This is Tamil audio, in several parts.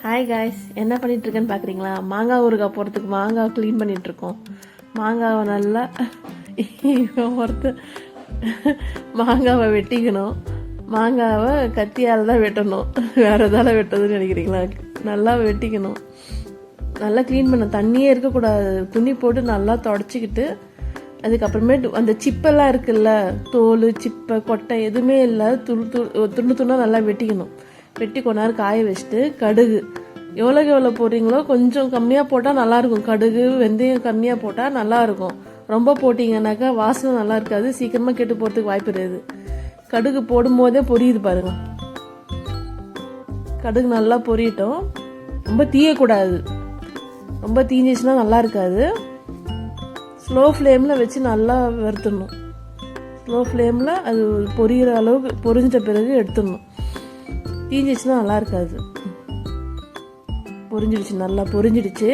ஹாய் காய்ஸ், என்ன பண்ணிகிட்ருக்கேன்னு பார்க்குறீங்களா? மாங்காய் ஊறுகாய் போடுறதுக்கு மாங்காய் க்ளீன் பண்ணிகிட்ருக்கோம். மாங்காவை நல்லா ஒருத்தர் மாங்காவை வெட்டிக்கணும். மாங்காவை கத்தியால் தான் வெட்டணும், வேறு எதால் வெட்டதுன்னு நினைக்கிறீங்களா? நல்லா வெட்டிக்கணும், நல்லா க்ளீன் பண்ணணும். தண்ணியே இருக்கக்கூடாது. துணி போட்டு நல்லா தொடச்சிக்கிட்டு அதுக்கப்புறமேட்டு அந்த சிப்பெல்லாம் இருக்குல்ல, தோல் சிப்பை கொட்டை எதுவுமே இல்லை, துண்டு துண்டாக நல்லா வெட்டிக்கணும். வெட்டி கொஞ்ச நேரம் காய வச்சுட்டு கடுகு எவ்வளோ போடுறீங்களோ கொஞ்சம் கம்மியாக போட்டால் நல்லாயிருக்கும். கடுகு வெந்தயம் கம்மியாக போட்டால் நல்லாயிருக்கும். ரொம்ப போட்டிங்கன்னாக்கா வாசனை நல்லா இருக்காது, சீக்கிரமாக கெட்டு போகிறதுக்கு வாய்ப்பு இருக்குது. கடுகு போடும்போதே பொரியுது பாருங்க. கடுகு நல்லா பொரியட்டும், ரொம்ப தீயக்கூடாது. ரொம்ப தீஞ்சிச்சுன்னா நல்லா இருக்காது. ஸ்லோ ஃப்ளேமில் வச்சு நல்லா வறுத்துடணும். ஸ்லோ ஃப்ளேமில் அது பொரியிற அளவுக்கு பொரிஞ்சிட்ட பிறகு எடுத்துடணும். தீஞ்சிச்சுன்னா நல்லா இருக்காது. பொரிஞ்சிடுச்சு, நல்லா பொரிஞ்சிடுச்சு.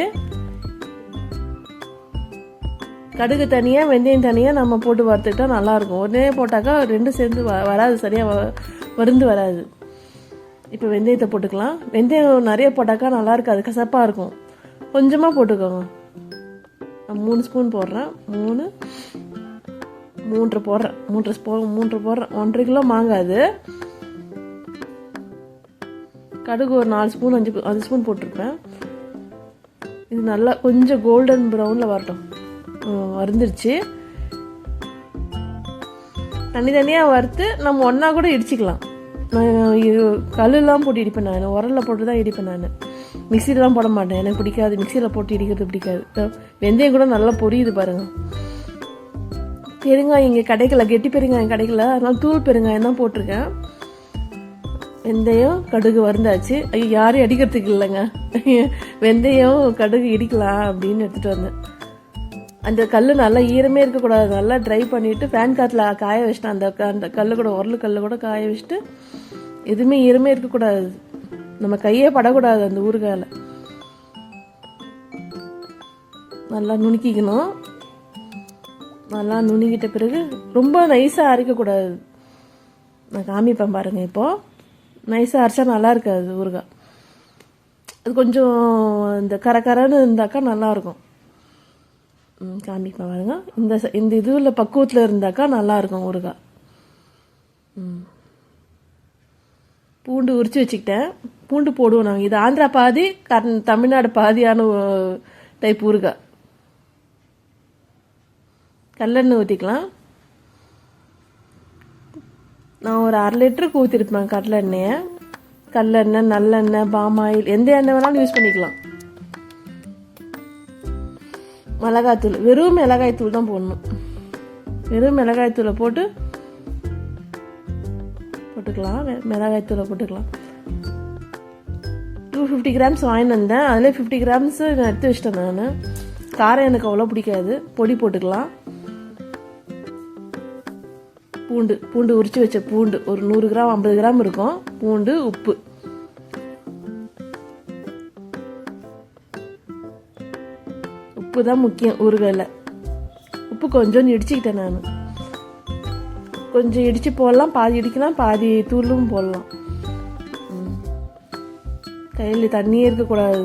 கடுகு தனியாக வெந்தயம் தனியாக நம்ம போட்டு வறுத்துக்கிட்டா நல்லாயிருக்கும். உடனே போட்டாக்கா ரெண்டும் சேர்ந்து வராது, சரியாக வருந்து வராது. இப்போ வெந்தயத்தை போட்டுக்கலாம். வெந்தயம் நிறைய போட்டாக்கா நல்லா இருக்காது, கசப்பாக இருக்கும். கொஞ்சமாக போட்டுக்கோங்க. 3 ஸ்பூன் போடுறேன், 3 போடுறேன், 3 போடுறேன். 1.5 கிலோ மாங்காது. கடுகு ஒரு 4 ஸ்பூன் 5 ஸ்பூன் போட்டிருப்பேன். இது நல்லா கொஞ்சம் கோல்டன் ப்ரௌனில் வரட்டும். வறுந்துருச்சு. தனித்தனியாக வறுத்து நம்ம ஒன்றா கூட இடிச்சிக்கலாம். நான் கல்லுலாம் போட்டு இடிப்பேன், நான் உரலில் போட்டு தான் இடிப்பேன். நான் மிக்சியிலலாம் போட மாட்டேன், எனக்கு பிடிக்காது. மிக்சியில் போட்டு இடிக்கிறது பிடிக்காது. வெந்தயம் கூட நல்லா பொரியுது பாருங்க. பெருங்காயம் இங்கே கிடைக்கல, கெட்டி பெருங்காயம் கிடைக்கல, அதனால தூள் பெருங்காயம் தான் போட்டிருக்கேன். வெந்தயம் கடுகு வறுந்தாச்சு. யாரையும் அடிக்கிறதுக்கு இல்லைங்க, வெந்தயம் கடுகு இடிக்கலாம் அப்படின்னு எடுத்துகிட்டு வந்தேன். அந்த கல் நல்லா ஈரமே இருக்கக்கூடாது, நல்லா ட்ரை பண்ணிவிட்டு ஃபேன் காற்றுல காய வச்சிட்டேன். அந்த கல் கூட, உரல் கல் கூட காய வச்சுட்டு, எதுவுமே ஈரமே இருக்கக்கூடாது, நம்ம கையே படக்கூடாது அந்த ஊறுகாயில். நல்லா நுணுக்கிக்கணும். நல்லா நுணுக்கிட்ட பிறகு ரொம்ப நைஸாக அரைக்கக்கூடாது. நான் காமிப்பேன் பாருங்கள். இப்போது நைஸாக அரைச்சா நல்லா இருக்காது ஊறுகாய். அது கொஞ்சம் இந்த கரன்னு இருந்தாக்கா நல்லாயிருக்கும். காமிப்பேன் பாருங்க. இந்த இதுவில் பக்குவத்தில் இருந்தாக்கா நல்லாயிருக்கும் ஊறுகாய். பூண்டு உரித்து வச்சுக்கிட்டேன். பூண்டு போடுவோம் நாங்கள். இது ஆந்திரா பாதி, தமிழ்நாடு பாதியான டைப் ஊறுகாய். கடலெண்ணெய் ஊற்றிக்கலாம். நான் ஒரு 1/2 லிட்டருக்கு ஊற்றிருப்பேன் கடலெண்ணெயை. கடலெண்ணெய், நல்லெண்ணெய், பாம் ஆயில், எந்த எண்ணெய் வேணாலும் யூஸ் பண்ணிக்கலாம். மிளகாய்த்தூள், வெறும் மிளகாய்த்தூள் தான் போடணும். வெறும் மிளகாய்த்தூளை போட்டுக்கலாம். மிளகாய்த்தூளை போட்டுக்கலாம். 250 கிராம்ஸ் வாங்கிட்டு வந்தேன். அதில் 50 கிராம்ஸ் நான் எடுத்து வச்சிட்டேன். நான் காரம் எனக்கு அவ்வளோ பிடிக்காது. பொடி போட்டுக்கலாம். பூண்டு உரிச்சு வச்ச பூண்டு ஒரு 100 கிராம் 50 கிராம் இருக்கும். பூண்டு, உப்பு தான் முக்கியம் ஊறுகாயில். உப்பு கொஞ்சம் இடிச்சுக்கிட்டேன் நான். கொஞ்சம் இடித்து போடலாம், பாதி இடிக்கலாம், பாதி தூளும் போடலாம். கையில் தண்ணியே இருக்கக்கூடாது.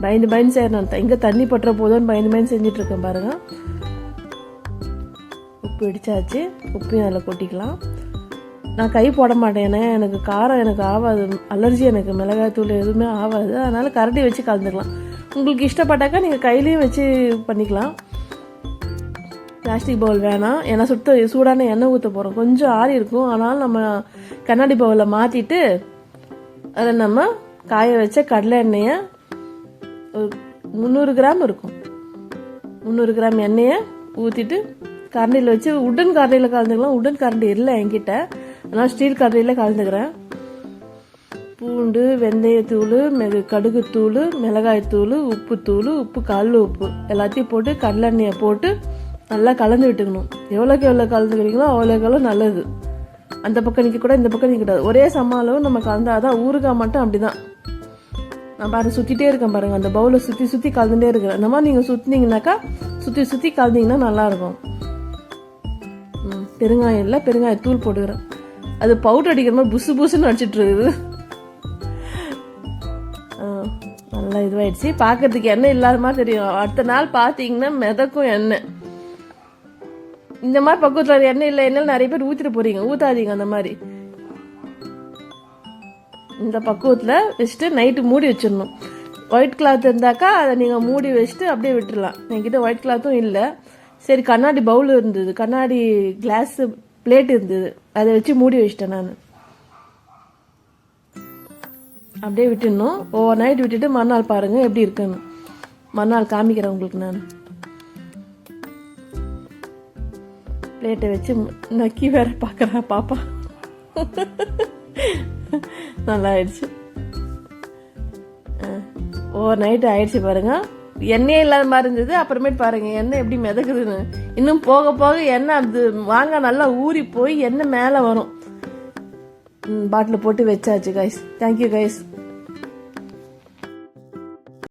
பயந்து செய்யணும். எங்கே தண்ணி பட்டுற போதும்னு பயந்து செஞ்சிட்ருக்கேன் பாருங்கள். உப்பு இடித்தாச்சு. உப்பையும் அதில் கொட்டிக்கலாம். நான் கை போட மாட்டேன், ஏன்னா எனக்கு காரம் எனக்கு ஆகாது, அலர்ஜி எனக்கு. மிளகாய் தூள் எதுவுமே ஆகாது, அதனால் கரண்டி வச்சு கலந்துக்கலாம். உங்களுக்கு இஷ்டப்பட்டாக்கா நீங்கள் கையிலையும் வச்சு பண்ணிக்கலாம். பிளாஸ்டிக் பவுல் வேணாம், ஏன்னா சூடான எண்ணெய் ஊற்ற போகிறோம். கொஞ்சம் ஆறி இருக்கும், ஆனாலும் நம்ம கண்ணாடி பவுலில் மாற்றிட்டு அதில் நம்ம காய வச்ச கடலை எண்ணெயை 300 கிராம் இருக்கும். 300 கிராம் எண்ணெயை ஊற்றிட்டு கரண்டியில் வச்சு, உடன் கரண்டியில் கலந்துக்கலாம். உடன் கரண்டி இல்லை என்கிட்ட, அதனால் ஸ்டீல் கரண்டியில் கலந்துக்கிறேன். பூண்டு, வெந்தயத்தூள், கடுகுத்தூள், மிளகாய்த்தூள், உப்பு, கல் உப்பு எல்லாத்தையும் போட்டு கடலெண்ணெயை போட்டு நல்லா கலந்து விட்டுக்கணும். எவ்வளோக்கு கலந்துக்கிறீங்களோ அவ்வளோக்கு நல்லது. அந்த பக்கம் நிற்கக்கூடாது, இந்த பக்கம் நிற்கக்கூடாது. ஒரே சம அளவு நம்ம கலந்தாதான். ஊறுகாய் மட்டும் அப்படி தான். நான் பாருங்க சுற்றிட்டே இருக்கேன் பாருங்கள். அந்த பவுலை சுற்றி கலந்துட்டே இருக்கிறேன். இந்த மாதிரி நீங்கள் சுற்றினீங்கன்னாக்கா சுற்றி கலந்தீங்கன்னா நல்லாயிருக்கும். பெருங்காயம் இல்லை, பெருங்காயத்தூள் போட்டுக்கிறேன். அது பவுடர் அடிக்கிற மாதிரி புசுன்னு அடிச்சிட்டு இருக்குது. நல்லா இதுவாயிடுச்சு. பார்க்கறதுக்கு எண்ணெய் இல்லாத மாதிரி தெரியும். அடுத்த நாள் பார்த்தீங்கன்னா மிதக்கும் எண்ணெய். இந்த மாதிரி பக்குவத்தில் எண்ணெய் இல்லை எண்ணெய் நிறைய பேர் ஊற்றிட்டு போறீங்க, ஊற்றாதீங்க அந்த மாதிரி. இந்த பக்குவத்தில் வச்சுட்டு நைட்டு மூடி வச்சிடணும். ஒயிட் கிளாத் இருந்தாக்கா அதை நீங்கள் மூடி வச்சுட்டு அப்படியே விட்டுடலாம். என்கிட்ட ஒயிட் கிளாத்தும் இல்லை. சரி, கண்ணாடி பவுல் இருந்தது, கண்ணாடி கிளாஸ் பிளேட் இருந்தது, அதை வச்சு மூடி வச்சிட்டேன் நான். அப்படியே விட்டுடணும். ஓவர் நைட் விட்டுட்டு மறுநாள் பாருங்கள் எப்படி இருக்குன்னு. மறுநாள் காமிக்கிறேன் உங்களுக்கு நான். பிளேட்டை வச்சு நக்கி வேற பார்க்குறா பாப்பா. நல்லா ஆயிடுச்சு. ஓவர் நைட்டு ஆயிடுச்சு பாருங்க. எண்ணெயே இல்லாத மாதிரி இருந்தது. அப்புறமேட்டு பாருங்க எண்ணெய் எப்படி மிதக்குதுன்னு. இன்னும் போக போக எண்ணெய் அது மாங்காய் நல்லா ஊறி போய் எண்ணெய் மேலே வரும். பாட்டில் போட்டு வச்சாச்சு கைஸ். Thank you guys.